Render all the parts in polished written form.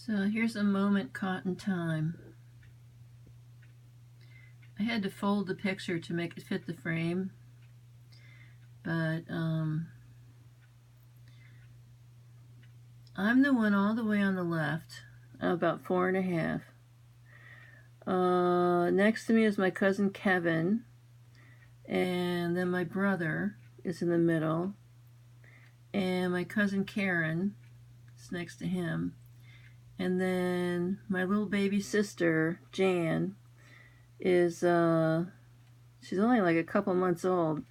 So here's a moment caught in time. I had to fold the picture to make it fit the frame, but I'm the one all the way on the left, about 4.5. Next to me is my cousin Kevin, and then my brother is in the middle, and my cousin Karen is next to him, and then my little baby sister Jan is she's only like a couple months old,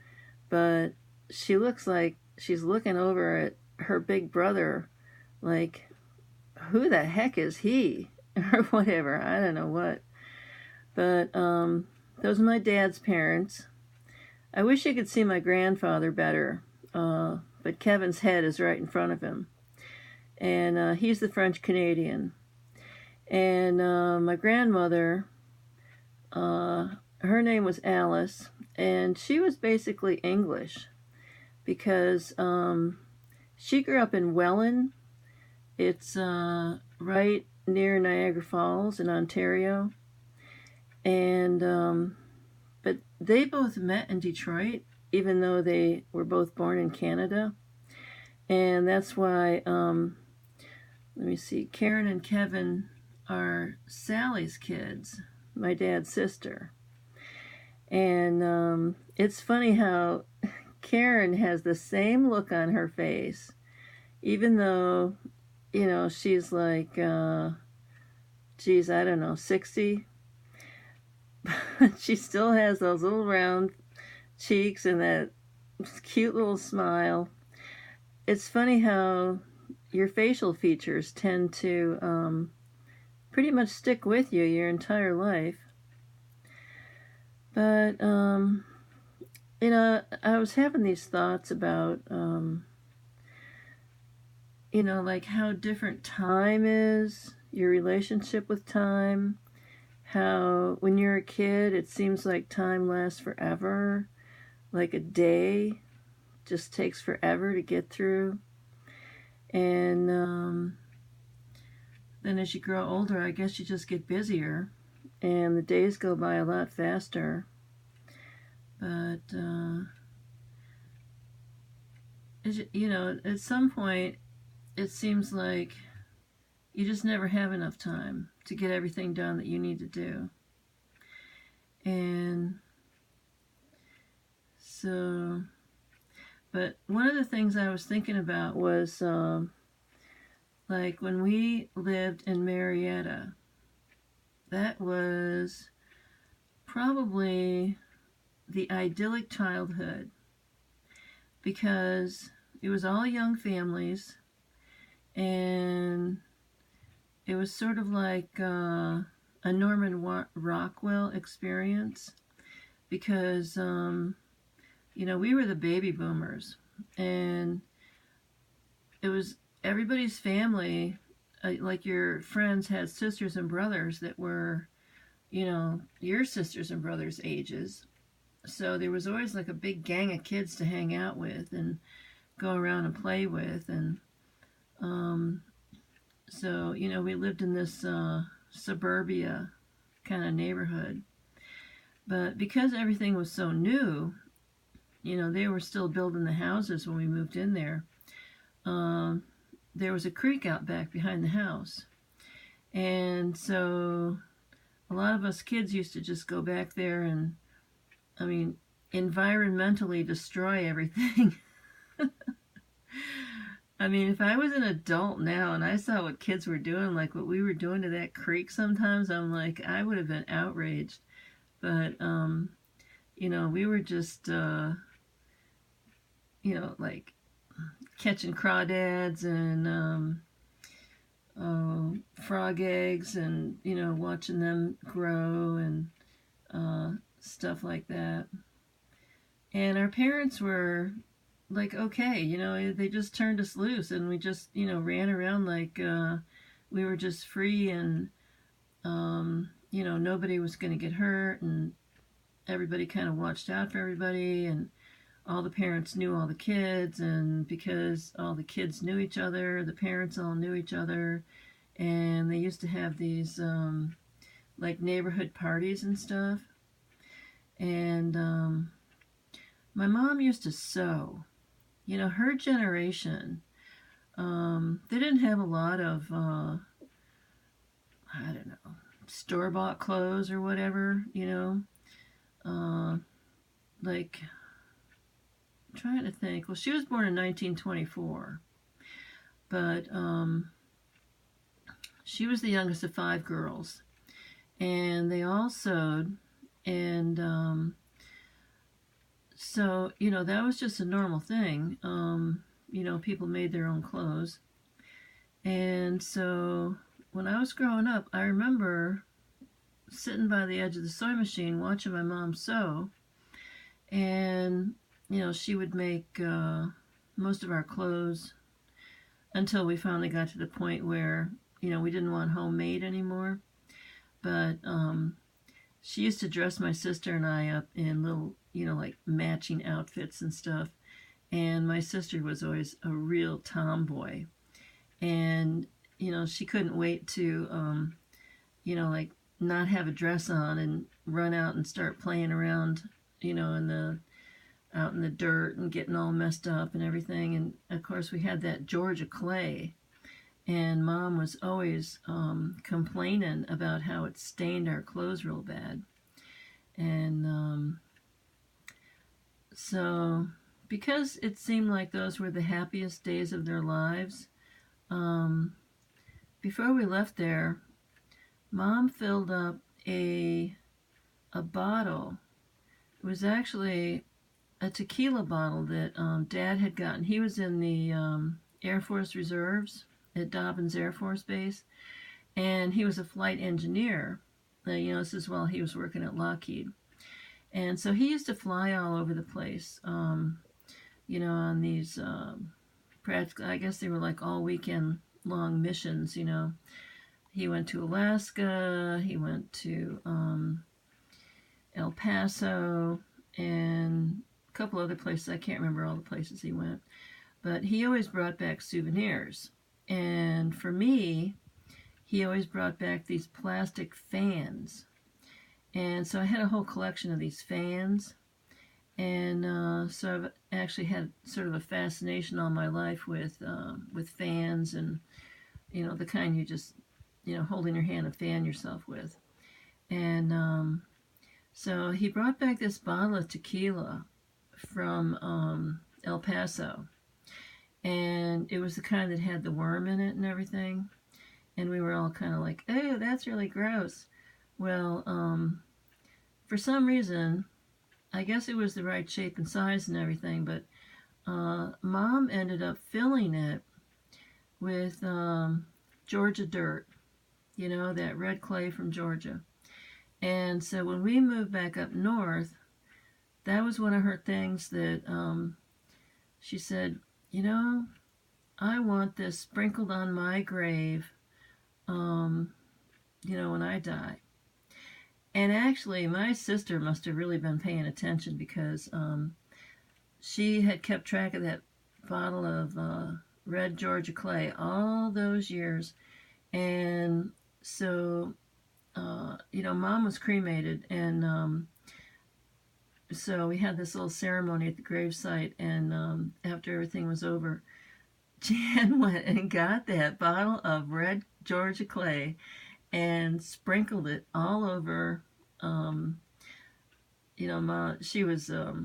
but she looks like she's looking over at her big brother like, who the heck is he? Or whatever, I don't know what. But those are my dad's parents. I wish you could see my grandfather better, but Kevin's head is right in front of him. And he's the French Canadian. And my grandmother, her name was Alice, and she was basically English because she grew up in Welland. It's right near Niagara Falls in Ontario. And but they both met in Detroit, even though they were both born in Canada. And that's why, let me see, Karen and Kevin are Sally's kids, my dad's sister. And it's funny how Karen has the same look on her face, even though, you know, she's like, geez, I don't know, 60. She still has those little round cheeks and that cute little smile. It's funny how your facial features tend to pretty much stick with you your entire life. But, you know, I was having these thoughts about, you know, like how different time is, your relationship with time, how when you're a kid it seems like time lasts forever, like a day just takes forever to get through. And then as you grow older, I guess you just get busier and the days go by a lot faster. But you know, at some point it seems like you just never have enough time to get everything done that you need to do. And so, but one of the things I was thinking about was like when we lived in Marietta, that was probably the idyllic childhood because it was all young families, and it was sort of like a Norman Rockwell experience because, you know, we were the baby boomers, and it was everybody's family, like your friends had sisters and brothers that were, you know, your sisters and brothers' ages. So there was always like a big gang of kids to hang out with and go around and play with. And so, you know, we lived in this suburbia kind of neighborhood. But because everything was so new, you know, they were still building the houses when we moved in there. There was a creek out back behind the house. And so a lot of us kids used to just go back there and, I mean, environmentally destroy everything. I mean, if I was an adult now and I saw what kids were doing, like what we were doing to that creek sometimes, I'm like, I would have been outraged. But, you know, we were just, you know, like catching crawdads and frog eggs and, you know, watching them grow and stuff like that. And our parents were like, okay, you know, they just turned us loose and we just, you know, ran around like we were just free, and, you know, nobody was going to get hurt, and everybody kind of watched out for everybody, and all the parents knew all the kids, and because all the kids knew each other, the parents all knew each other, and they used to have these like neighborhood parties and stuff. And my mom used to sew. You know, her generation, they didn't have a lot of, I don't know, store bought clothes or whatever, you know. Uh, like, I'm trying to think. Well, she was born in 1924, but she was the youngest of five girls. And they all sewed. And so, you know, that was just a normal thing. You know, people made their own clothes. And so when I was growing up, I remember sitting by the edge of the sewing machine watching my mom sew. And, you know, she would make most of our clothes until we finally got to the point where, you know, we didn't want homemade anymore. But she used to dress my sister and I up in little, you know, like matching outfits and stuff. And my sister was always a real tomboy. And, you know, she couldn't wait to, you know, like not have a dress on and run out and start playing around, you know, out in the dirt and getting all messed up and everything. And of course, we had that Georgia clay, and Mom was always complaining about how it stained our clothes real bad. And so, because it seemed like those were the happiest days of their lives, um, before we left there, Mom filled up a bottle. It was actually a tequila bottle that Dad had gotten. He was in the Air Force Reserves at Dobbins Air Force Base, and he was a flight engineer. You know, this is while he was working at Lockheed. And so he used to fly all over the place, you know, on these practical, I guess they were like all weekend long missions, you know. He went to Alaska, he went to El Paso, and a couple other places. I can't remember all the places he went. But he always brought back souvenirs. And for me, he always brought back these plastic fans. And so I had a whole collection of these fans. And so I've actually had sort of a fascination all my life with fans, and, you know, the kind you just, you know, hold in your hand and fan yourself with. And so he brought back this bottle of tequila from El Paso. And it was the kind that had the worm in it and everything. And we were all kind of like, oh, that's really gross. Well, for some reason, I guess it was the right shape and size and everything, but Mom ended up filling it with Georgia dirt, you know, that red clay from Georgia. And so when we moved back up north, that was one of her things that she said, you know, I want this sprinkled on my grave, you know, when I die. And actually, my sister must have really been paying attention, because she had kept track of that bottle of red Georgia clay all those years. And so, you know, Mom was cremated, and so we had this little ceremony at the gravesite, and after everything was over, Jan went and got that bottle of red Georgia clay and sprinkled it all over. You know, she was what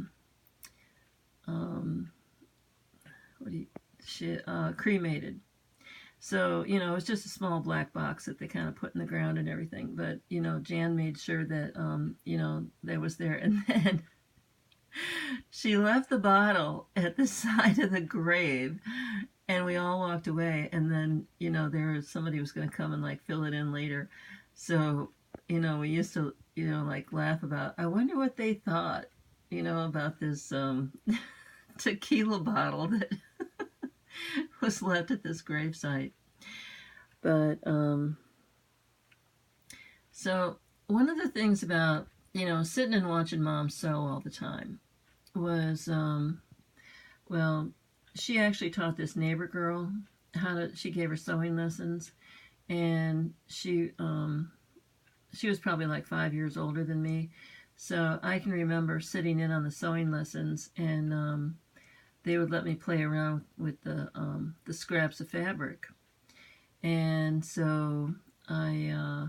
do you, she cremated. So, you know, it's just a small black box that they kind of put in the ground and everything. But, you know, Jan made sure that, you know, that was there. And then she left the bottle at the side of the grave, and we all walked away. And then, you know, somebody was going to come and like fill it in later. So, you know, we used to, you know, like laugh about, I wonder what they thought, you know, about this tequila bottle that was left at this gravesite. But so one of the things about, you know, sitting and watching Mom sew all the time was, well, she actually taught this neighbor girl she gave her sewing lessons, and she was probably like 5 years older than me. So I can remember sitting in on the sewing lessons, and they would let me play around with the scraps of fabric. And so I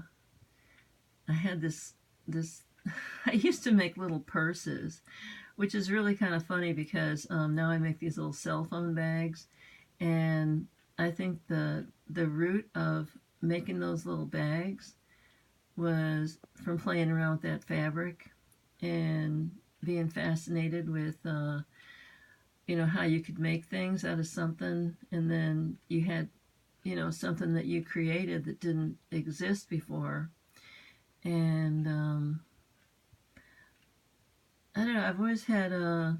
had this I used to make little purses, which is really kind of funny because now I make these little cell phone bags, and I think the root of making those little bags was from playing around with that fabric and being fascinated with how you could make things out of something, and then you had something that you created that didn't exist before. And I don't know, I've always had a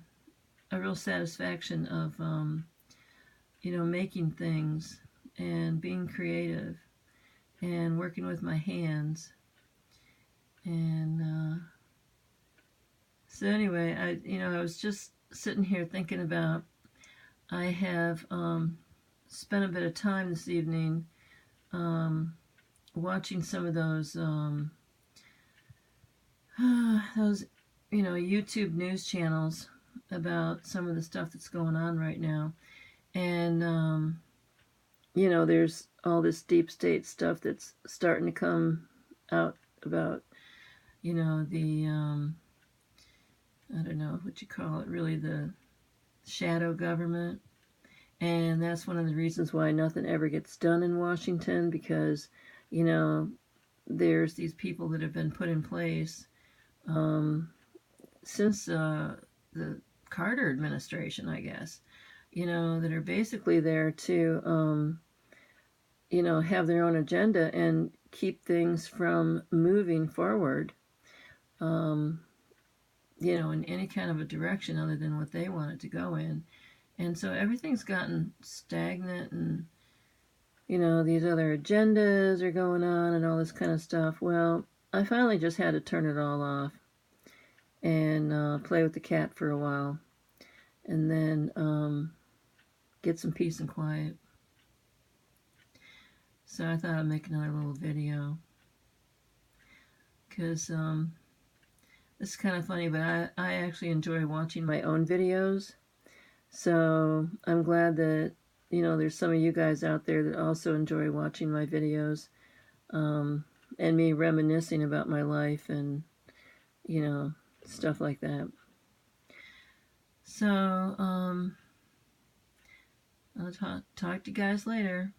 real satisfaction of making things and being creative and working with my hands. And so anyway, I was just sitting here thinking about, I have spent a bit of time this evening watching some of those YouTube news channels about some of the stuff that's going on right now. And there's all this deep state stuff that's starting to come out about the I don't know what you call it, really, the shadow government. And that's one of the reasons why nothing ever gets done in Washington, because there's these people that have been put in place since the Carter administration, I guess, that are basically there to have their own agenda and keep things from moving forward, in any kind of a direction other than what they want it to go in. And so everything's gotten stagnant, and these other agendas are going on and all this kind of stuff. Well, I finally just had to turn it all off and play with the cat for a while, and then get some peace and quiet. So I thought I'd make another little video, because it's kind of funny, but I actually enjoy watching my own videos. So I'm glad that there's some of you guys out there that also enjoy watching my videos, and me reminiscing about my life and stuff like that. So I'll talk to you guys later.